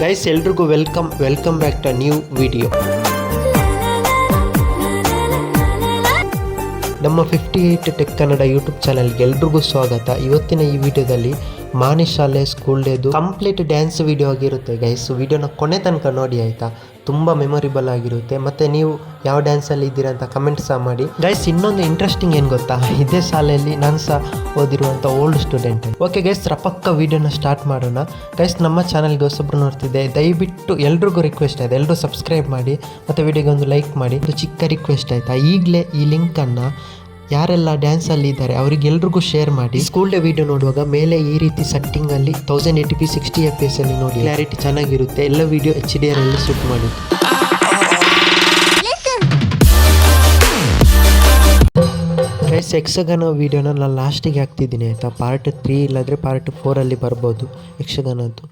Guys ಎಲ್ರಿಗೂ welcome back to new video. ನಮ್ಮ 58 tech Kannada YouTube ಚಾನಲ್ಗೆ ಎಲ್ರಿಗೂ ಸ್ವಾಗತ. ಇವತ್ತಿನ ಈ ವಿಡಿಯೋದಲ್ಲಿ ಮಾನಿ ಶಾಲೆ ಸ್ಕೂಲ್ ಡೇದು ಕಂಪ್ಲೀಟ್ ಡ್ಯಾನ್ಸ್ ವಿಡಿಯೋ ಆಗಿರುತ್ತೆ ಗೈಸ್. ವಿಡಿಯೋನ ಕೊನೆ ತನಕ ನೋಡಿ ಆಯಿತಾ, ತುಂಬ ಮೆಮೊರಿಬಲ್ ಆಗಿರುತ್ತೆ. ಮತ್ತು ನೀವು ಯಾವ ಡ್ಯಾನ್ಸಲ್ಲಿ ಇದ್ದೀರಾ ಅಂತ ಕಮೆಂಟ್ ಸಹ ಮಾಡಿ ಗೈಸ್. ಇನ್ನೊಂದು ಇಂಟ್ರೆಸ್ಟಿಂಗ್ ಏನು ಗೊತ್ತಾ, ಇದೇ ಶಾಲೆಯಲ್ಲಿ ನಾನು ಸಹ ಓದಿರುವಂಥ ಓಲ್ಡ್ ಸ್ಟೂಡೆಂಟ್. ಓಕೆ ಗೈಸ್, ರಪಕ್ಕ ವಿಡಿಯೋನ ಸ್ಟಾರ್ಟ್ ಮಾಡೋಣ ಗೈಸ್. ನಮ್ಮ ಚಾನಲ್ಗೆ ಹೊಸಬ್ರು ನೋಡ್ತಿದ್ದೆ, ದಯವಿಟ್ಟು ಎಲ್ರಿಗೂ ರಿಕ್ವೆಸ್ಟ್ ಆಯಿತು, ಎಲ್ಲರೂ ಸಬ್ಸ್ಕ್ರೈಬ್ ಮಾಡಿ ಮತ್ತು ವಿಡಿಯೋಗೆ ಒಂದು ಲೈಕ್ ಮಾಡಿ. ಒಂದು ಚಿಕ್ಕ ರಿಕ್ವೆಸ್ಟ್ ಆಯಿತಾ, ಈಗಲೇ ಈ ಲಿಂಕನ್ನು ಯಾರೆಲ್ಲ ಡ್ಯಾನ್ಸಲ್ಲಿ ಇದ್ದಾರೆ ಅವರಿಗೆಲ್ರಿಗೂ ಶೇರ್ ಮಾಡಿ. ಸ್ಕೂಲ್ ಡೇ ವಿಡಿಯೋ ನೋಡುವಾಗ ಮೇಲೆ ಈ ರೀತಿ ಸೆಟ್ಟಿಂಗಲ್ಲಿ 1080p 60 fps ಅಲ್ಲಿ ನೋಡಿ, ಕ್ಲಾರಿಟಿ ಚೆನ್ನಾಗಿರುತ್ತೆ. ಎಲ್ಲ ವಿಡಿಯೋ HDR ಅಲ್ಲಿ ಶೂಟ್ ಮಾಡಿ. ಗೈಸ್ ಯಕ್ಷಗಾನ ವಿಡಿಯೋನ ನಾನು ಲಾಸ್ಟಿಗೆ ಹಾಕ್ತಿದ್ದೀನಿ ಆಯಿತಾ. ಪಾರ್ಟ್ 3 ಇಲ್ಲಾಂದರೆ ಪಾರ್ಟ್ 4 ಅಲ್ಲಿ ಬರ್ಬೋದು ಯಕ್ಷಗಾನದ್ದು.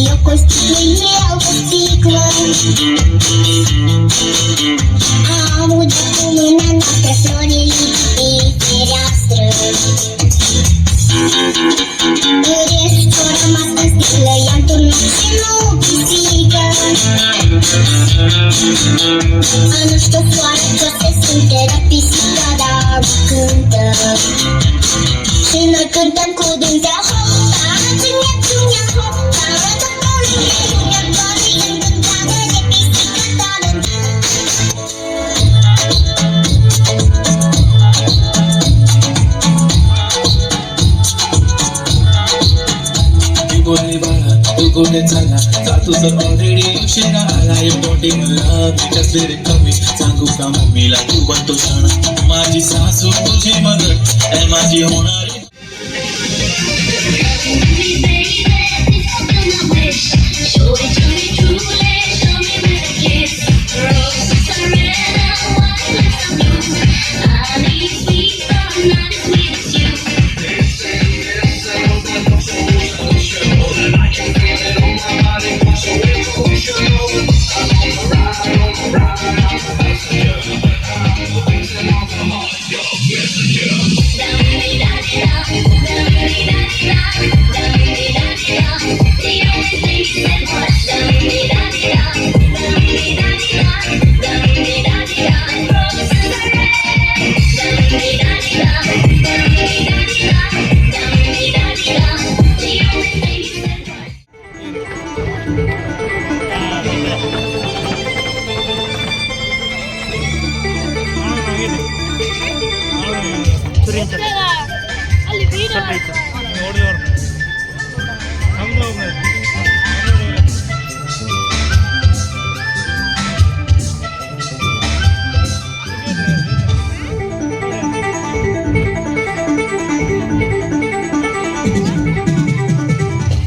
Eu constituí o ciclo. Amo de culina nossa florita e terastro. Restora matas de leão do nosso psica. Anos tô fora, você sente a psica da canta. Se não cantam com dentro da roupa, tinha roupa. गोडे झाला जा तुझं already उशीर आला. Importing love कसले कमी सांगू का मम्मीला तू बनतो शाणा. माझी सासू तुझी मदत माझी होणारी.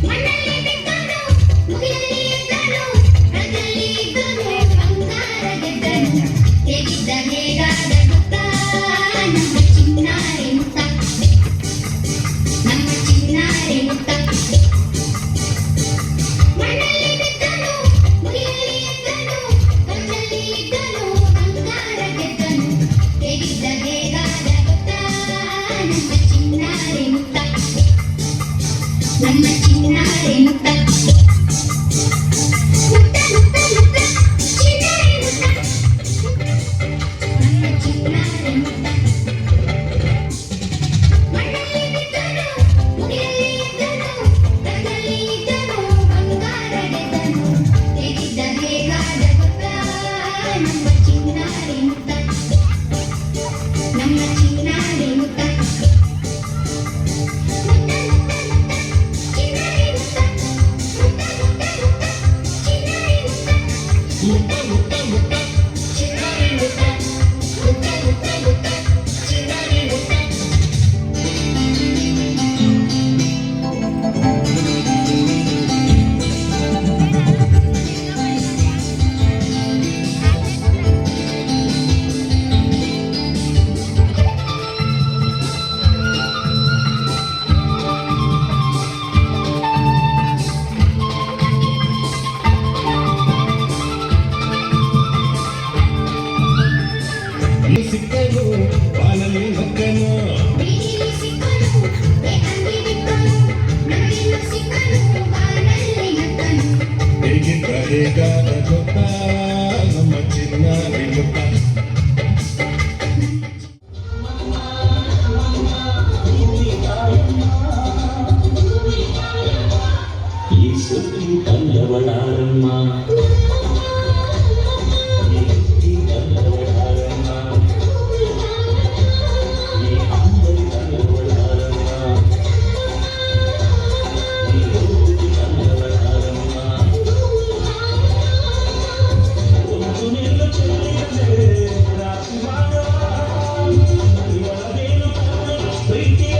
ಮಣ್ಣಲ್ಲಿ ಬಿದ್ದನು ಮುಗಿಲಲ್ಲಿ ಎದ್ದನು ರಥದಲ್ಲಿ ಇದ್ದನು ಬಂಗಾರ ಗೆದ್ದನು ಹೇಗಿದ್ದ ಹೇಗಾದ ಗೊತ್ತ ನಮ್ಮ ಚಿನ್ನಾರಿ ಮುತ್ತ ನಮ್ಮ ಚಿನ್ನಾರಿ ಮುತ್ತ ಮಣ್ಣಲ್ಲಿ ಬಿದ್ದನು ಮುಗಿಲಲ್ಲಿ ಎದ್ದನು ರಥದಲ್ಲಿ ಇದ್ದನು ಬಂಗಾರ ಗೆದ್ದನು ಹೇಗಿದ್ದ ಹೇಗಾದ ಗೊತ್ತ ನಮ್ಮ ಚಿನ್ನಾರಿ ಮುತ್ತ ನಮ್ಮ ಚಿನ್ನಾರಿ ಮುತ್ತ ಮುತ್ತ ಮುತ್ತ ಮುತ್ತ ಚಿನ್ನಾರಿ ಮುತ್ತ ನಮ್ಮ ಚಿನ್ನಾರಿ ಮುತ್ತ ಮಣ್ಣಲ್ಲಿ ಬಿದ್ದನು ಮುಗಿಲಲ್ಲಿ ಎದ್ದನು ರಥದಲ್ಲಿ ಇದ್ದನು ಬಂಗಾರ ಗೆದ್ದನು ಹೇಗಿದ್ದ ಹೇಗಾದ ಗೊತ್ತ ನಮ್ಮ ಚಿನ್ನಾರಿ ಮುತ್ತ ನಮ್ಮ ಚಿನ್ನಾರಿ ಮುತ್ತ ಸಿಕ್ಕನು ಬಾಲಲ್ಲಿ ನಕ್ಕನು ಬೀದಿಲಿ ಸಿಕ್ಕನು ಬೇಕಂದಿ ಬಿಕ್ಕನು ನನ್ನಿಂದ ಸಿಕ್ಕನು ಬಾನಲ್ಲಿ ನಕ್ಕನು ಹೇಗಿದ್ದ ಹೇಗಾದ ಗೊತ್ತ ನಮ್ಮ ಚಿನ್ನಾರಿ ಮುತ್ತ ಈ ಸುದ್ದಿ ಕಲ್ಲವಳಾರಮ್ಮ ಈ ಕಲ್ಲವಳಾರಮ್ಮ ಈ ಅಂಬರಿ ಕಲ್ಲವಳಾರಮ್ಮ ಈ ಹುಡುಗಿ ಕಲ್ಲವಳಾರಮ್ಮ ಒಂದು ನಿಲ್ಲ ಚೆಲ್ಲಿದೆ ರಾಜಮಾಡ ಇವಳೇನು ಪ್ರೀತಿಯ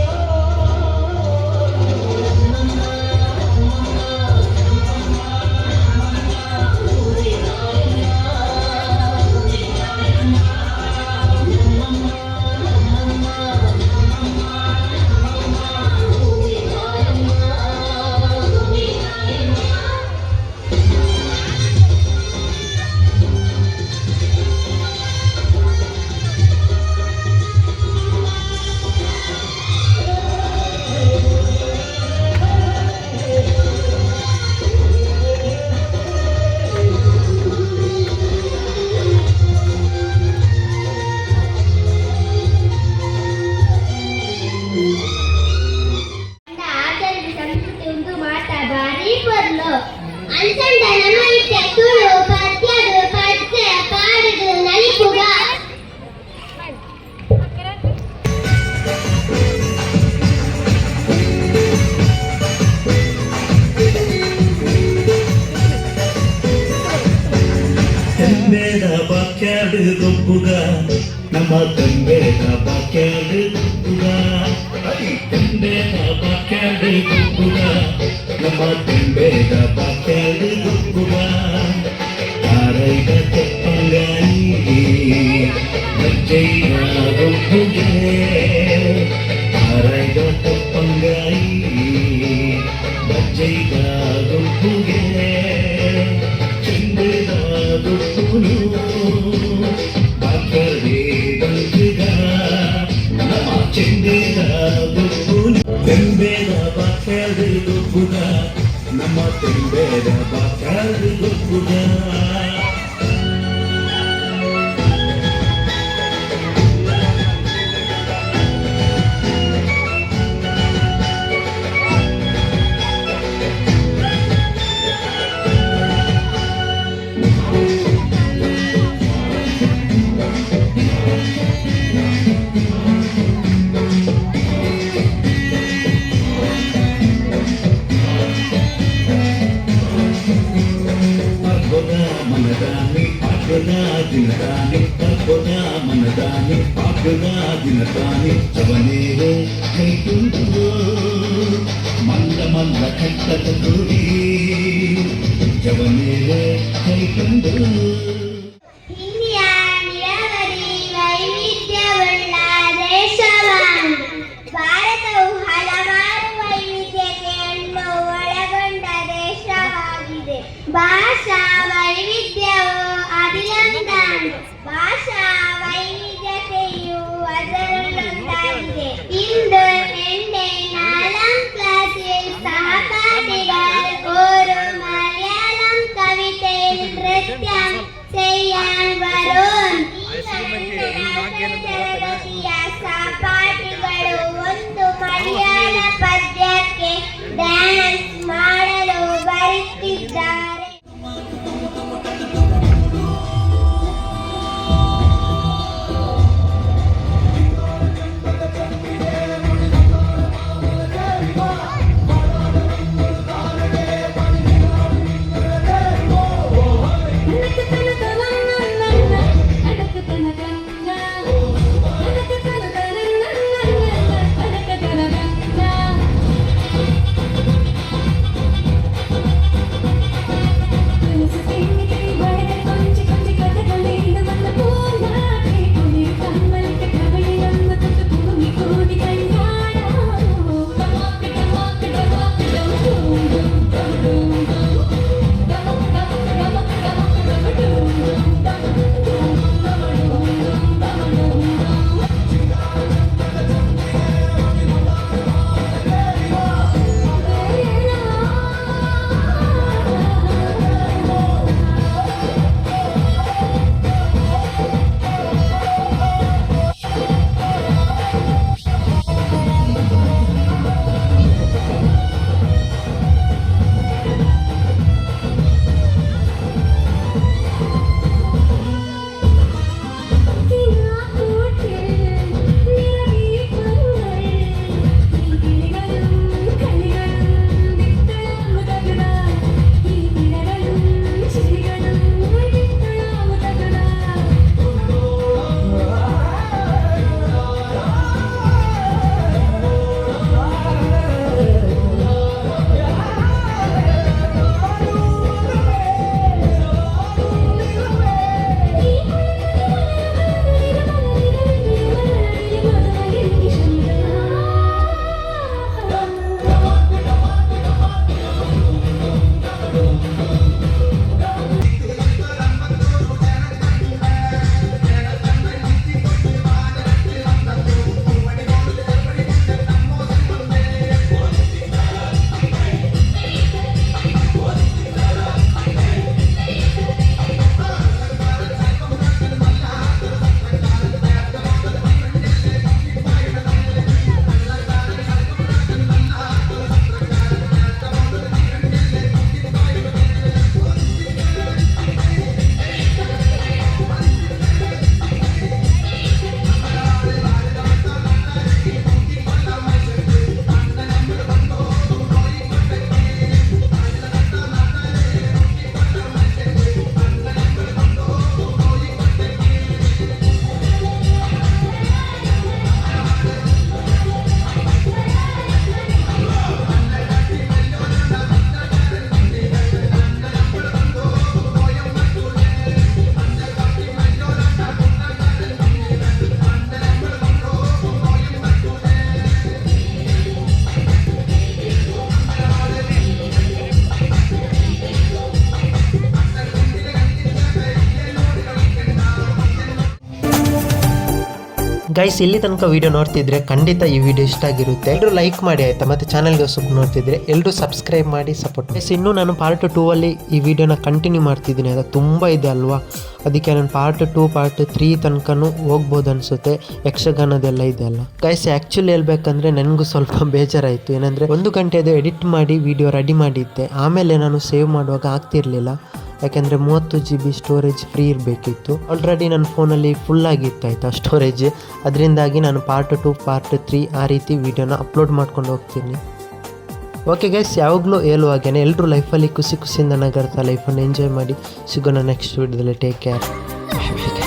ಆಚರಣೆ ಸಂಸ್ಕೃತಿ ಒಂದು ಮಾತ ಬಾರಿ ಬರ್ಲು ಅನ್ಸಂಡ ನಮ್ಮ ಇಟ್ಟ ತುಳು ಪದ್ಯದು ಪದ್ಯ ಪಾಡುದು ನಲಿಪುಗ ತಂಬೇದ ಬಾಕ್ಯಾಡು ಗೊಬ್ಬುಗ ನಮ್ಮ ತಂಬೇದ ಬಾಕ್ಯಾಡು ಗೊಬ್ಬುಗ ತಂಬೇದ ಬಾಕ್ಯಾಡು ಗೊಬ್ಬುಗ ನಮ್ಮ ತಂಬೇದ ಬಾಕ್ಯಾಡು ಗೊಬ್ಬುಗ ಆರೈದ ತೆಪ್ಪಂಗಾಯಿ ಬಜ್ಜೈನ ಗೊಬ್ಬುಗೆ ಆರೈದ ತೆಪ್ಪಂಗಾಯಿ ಬಜ್ಜೈದ ಗೊಬ್ಬುಗೆ ಚೆಂದದ ಗೊಬ್ಬುನು ಬಾಕಡೆ ಬಂದಿಗ ನಮ್ಮ ಚೆಂದದ ಗೊಬ್ಬುನು ತೆಂಬೇದ ಬಾಕಡೆ ಗೊಬ್ಬುಗ ನಮ್ಮ ತೆಂಬೇದ ಬಾಕಡೆ ಗೊಬ್ಬುಗ ದಿನದಾನೆ ಕಲ್ಪನ ಮನದಾನೆ ಪಾಪದ ದಿನದಾನೆ ಜವನೇ ಕೈಕೊಂಡು ಮಲ್ಲ ಮಲ್ಲ ಕಟ್ಟದ ಗುರಿ ಜವನೇ ಕೈಕೊಂಡು ಇಂಡಿಯ ನೀರಾವರಿ ವೈವಿಧ್ಯವುಳ್ಳ ದೇಶವಾಗಿದೆ. ಭಾರತವು ಹಲವಾರು ವೈವಿಧ್ಯತೆಯನ್ನು ಒಳಗೊಂಡ ದೇಶವಾಗಿದೆ. ಭಾಷಾ ವೈವಿಧ್ಯವು ಅದರಲ್ಲೊಂದಾಗಿದೆ. ಭಾಷಾ ವೈವಿಧ್ಯತೆಯು ಅದರಲ್ಲೊಂದಾಗಿದೆ. ಇಂದು എൻ്റെ 4ാം ക്ലാസ്സിൽ സഹപാഠികൾ ഒരു മലയാളം കവിതയിൽ നൃത്തം ചെയ്യാൻ വരും. തരಗತಿಯ ಸಹಪಾಠಿಗಳು ಒಂದು ಮಲಯಾಳ ಪದ್ಯಕ್ಕೆ ಡ್ಯಾನ್ಸ್ ಮಾಡಲು ಬರುತ್ತಿದ್ದಾರೆ. ಗೈಸ್ ಇಲ್ಲಿ ತನಕ ವಿಡಿಯೋ ನೋಡ್ತಿದ್ರೆ ಖಂಡಿತ ಈ ವಿಡಿಯೋ ಇಷ್ಟ ಆಗಿರುತ್ತೆ. ಎಲ್ಲರೂ ಲೈಕ್ ಮಾಡಿ ಆಯ್ತಾ, ಮತ್ತೆ ಚಾನಲ್ಗೆ ಹೊಸಬ್ ನೋಡ್ತಿದ್ರೆ ಎಲ್ಲರೂ ಸಬ್ಸ್ಕ್ರೈಬ್ ಮಾಡಿ ಸಪೋರ್ಟ್ ಮಾಡಿ. ಇನ್ನೂ ನಾನು ಪಾರ್ಟ್ 2 ಅಲ್ಲಿ ಈ ವಿಡಿಯೋನ ಕಂಟಿನ್ಯೂ ಮಾಡ್ತಿದ್ದೀನಿ. ಅದು ತುಂಬ ಇದೆ ಅಲ್ವಾ, ಅದಕ್ಕೆ ನಾನು ಪಾರ್ಟ್ 2 ಪಾರ್ಟ್ 3 ತನಕನೂ ಹೋಗ್ಬೋದು ಅನಿಸುತ್ತೆ. ಯಕ್ಷಗಾನದೆಲ್ಲ ಇದೆ ಅಲ್ಲ ಗೈಸ್. ಆ್ಯಕ್ಚುಲಿ ಹೇಳ್ಬೇಕಂದ್ರೆ ನನಗೂ ಸ್ವಲ್ಪ ಬೇಜಾರಾಯಿತು. ಏನಂದರೆ 1 ಗಂಟೆದು ಎಡಿಟ್ ಮಾಡಿ ವಿಡಿಯೋ ರೆಡಿ ಮಾಡಿದ್ದೆ, ಆಮೇಲೆ ನಾನು ಸೇವ್ ಮಾಡುವಾಗ ಆಗ್ತಿರ್ಲಿಲ್ಲ. ಯಾಕೆಂದರೆ 30 GB ಸ್ಟೋರೇಜ್ ಫ್ರೀ ಇರಬೇಕಿತ್ತು. ಆಲ್ರೆಡಿ ನನ್ನ ಫೋನಲ್ಲಿ ಫುಲ್ ಆಗಿತ್ತು ಆಯಿತಾ ಸ್ಟೋರೇಜ್. ಅದರಿಂದಾಗಿ ನಾನು ಪಾರ್ಟ್ 2 ಪಾರ್ಟ್ 3 ಆ ರೀತಿ ವೀಡಿಯೋನ ಅಪ್ಲೋಡ್ ಮಾಡ್ಕೊಂಡು ಹೋಗ್ತೀನಿ. ಓಕೆ ಗೈಸ್, ಯಾವಾಗಲೂ ಹೇಳುವಾಗೇನೆ ಎಲ್ಲರೂ ಲೈಫಲ್ಲಿ ಖುಷಿಯಿಂದ ನಗರ್ತಾ ಲೈಫನ್ನು ಎಂಜಾಯ್ ಮಾಡಿ. ಸಿಗೋಣ ನೆಕ್ಸ್ಟ್ ವೀಡಿಯೋದಲ್ಲಿ. Take care. Bye bye.